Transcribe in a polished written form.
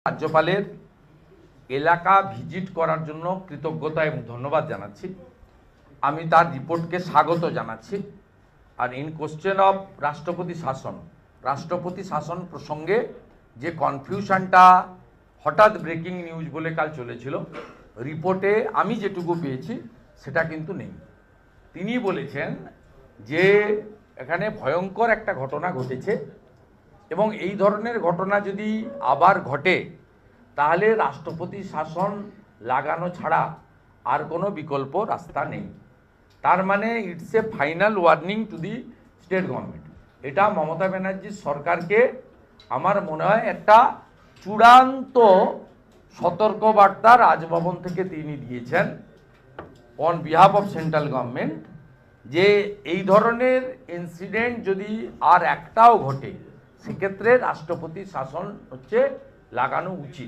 রাজ্যপালের এলাকা ভিজিট করার জন্য কৃতজ্ঞতা এবং ধন্যবাদ জানাচ্ছি। আমি তার রিপোর্টকে স্বাগত জানাচ্ছি। আর ইন কোশ্চেন অফ রাষ্ট্রপতি শাসন প্রসঙ্গে যে কনফিউশনটা হঠাৎ ব্রেকিং নিউজ বলে কাল চলেছিল, রিপোর্টে আমি যেটুকু পেয়েছি সেটা কিন্তু নেই। তিনি বলেছেন যে এখানে ভয়ঙ্কর একটা ঘটনা ঘটেছে এবং এই ধরনের ঘটনা যদি আবার ঘটে তাহলে রাষ্ট্রপতি শাসন লাগানো ছাড়া আর কোনো বিকল্প রাস্তা নেই। তার মানে it's a final warning to the state government. এটা মমতা ব্যানার্জির সরকারকে আমার মনে হয় একটা চূড়ান্ত সতর্কবার্তা রাজভবন থেকে তিনি দিয়েছেন on behalf of central government, যে এই ধরনের ইনসিডেন্ট যদি আর একটাও ঘটে সেক্ষেত্রে রাষ্ট্রপতি শাসন লাগানো উচিত।